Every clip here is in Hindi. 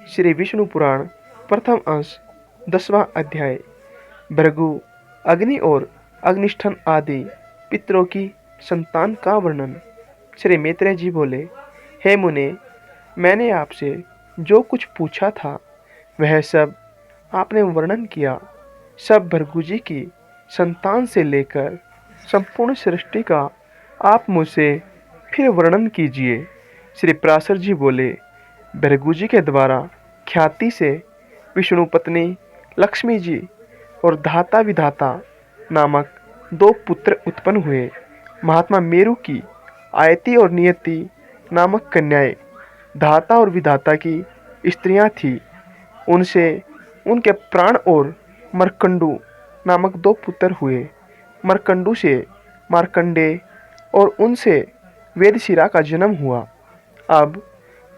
श्री विष्णु पुराण प्रथम अंश 10वां अध्याय। भृगु, अग्नि और अग्निष्ठन आदि पितरों की संतान का वर्णन। श्री मैत्रेय जी बोले, हे मुने, मैंने आपसे जो कुछ पूछा था वह सब आपने वर्णन किया। सब भृगु जी की संतान से लेकर संपूर्ण सृष्टि का आप मुझसे फिर वर्णन कीजिए। श्री पराशर जी बोले, भृगु जी के द्वारा ख्याति से विष्णु पत्नी लक्ष्मी जी और धाता विधाता नामक दो पुत्र उत्पन्न हुए। महात्मा मेरु की आयति और नियति नामक कन्याएं धाता और विधाता की स्त्रियां थीं। उनसे उनके प्राण और मरकंडू नामक दो पुत्र हुए। मरकंडू से मार्कंडेय और उनसे वेदशिरा का जन्म हुआ। अब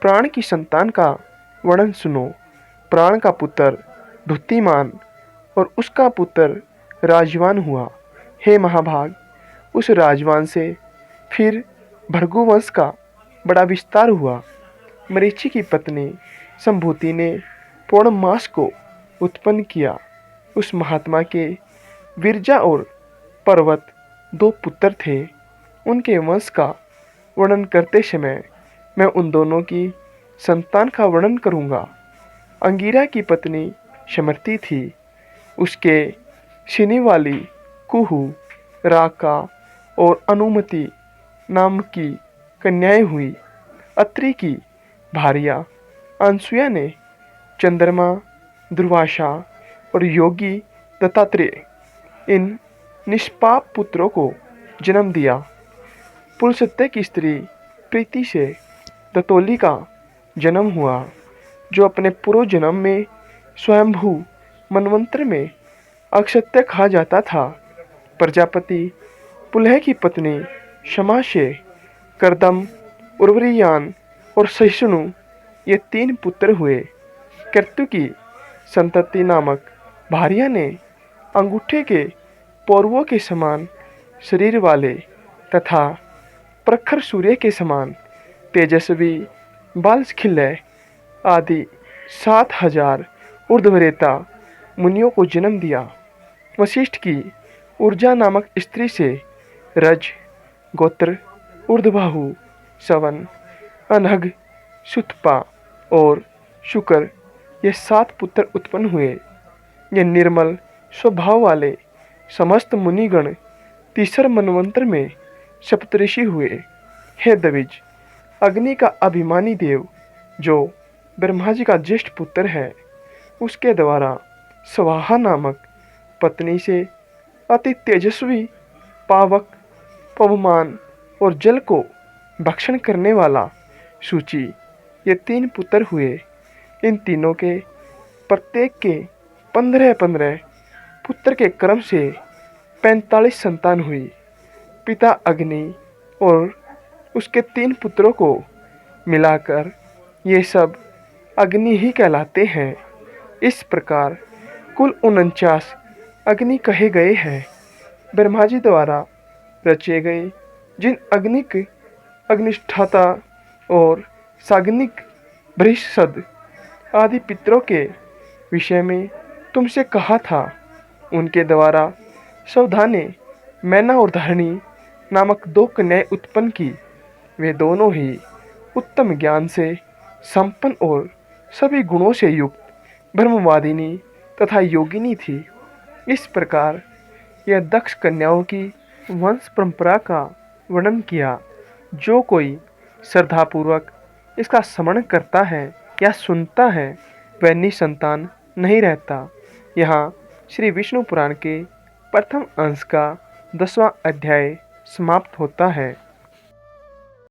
प्राण की संतान का वर्णन सुनो। प्राण का पुत्र धुतिमान और उसका पुत्र राजवान हुआ। हे महाभाग, उस राजवान से फिर भृगुवंश का बड़ा विस्तार हुआ। मरीचि की पत्नी संभूति ने पौर्णमास को उत्पन्न किया। उस महात्मा के विरजा और पर्वत दो पुत्र थे। उनके वंश का वर्णन करते समय मैं उन दोनों की संतान का वर्णन करूंगा। अंगिरा की पत्नी समर्थी थी। उसके सिनी वाली कुहू, राका और अनुमति नाम की कन्याएं हुई। अत्रि की भार्या अनसुया ने चंद्रमा, दुर्वासा और योगी दत्तात्रेय इन निष्पाप पुत्रों को जन्म दिया। पुलस्त्य की स्त्री प्रीति से दतोली का जन्म हुआ, जो अपने पूर्व जन्म में स्वयंभू मनवंतर में अक्षत्य कहा जाता था। प्रजापति पुलह की पत्नी क्षमा से करदम, उर्वरीयान और सहिष्णु ये तीन पुत्र हुए। कृत्यु की संतति नामक भार्या ने अंगूठे के पौरवों के समान शरीर वाले तथा प्रखर सूर्य के समान तेजस्वी बालखिल्य आदि 7,000 ऊर्ध्वरेता मुनियों को जन्म दिया। वशिष्ठ की ऊर्जा नामक स्त्री से रज, गोत्र, ऊर्ध्वबाहु, सवन, अनघ, सुतपा और शुकर ये 7 पुत्र उत्पन्न हुए। ये निर्मल स्वभाव वाले समस्त मुनिगण तीसर मनवंतर में सप्तऋषि हुए। हे द्विज, अग्नि का अभिमानी देव जो ब्रह्मा जी का ज्येष्ठ पुत्र है, उसके द्वारा स्वाहा नामक पत्नी से अति तेजस्वी पावक, पवमान और जल को भक्षण करने वाला सूची ये 3 पुत्र हुए। इन तीनों के प्रत्येक के 15-15 पुत्र के क्रम से 45 संतान हुई। पिता अग्नि और उसके 3 पुत्रों को मिलाकर ये सब अग्नि ही कहलाते हैं। इस प्रकार कुल 49 अग्नि कहे गए हैं। ब्रह्मा जी द्वारा रचे गए जिन अग्निक, अग्निष्ठाता और साग्निक, बृहस्पति आदि पितरों के विषय में तुमसे कहा था, उनके द्वारा सौधा ने मैना और धरणी नामक 2 कन्याएं उत्पन्न की। वे दोनों ही उत्तम ज्ञान से संपन्न और सभी गुणों से युक्त ब्रह्मवादिनी तथा योगिनी थी। इस प्रकार यह दक्ष कन्याओं की वंश परंपरा का वर्णन किया। जो कोई श्रद्धापूर्वक इसका स्मरण करता है या सुनता है वह निसंतान नहीं रहता। यहाँ श्री विष्णु पुराण के प्रथम अंश का 10वां अध्याय समाप्त होता है।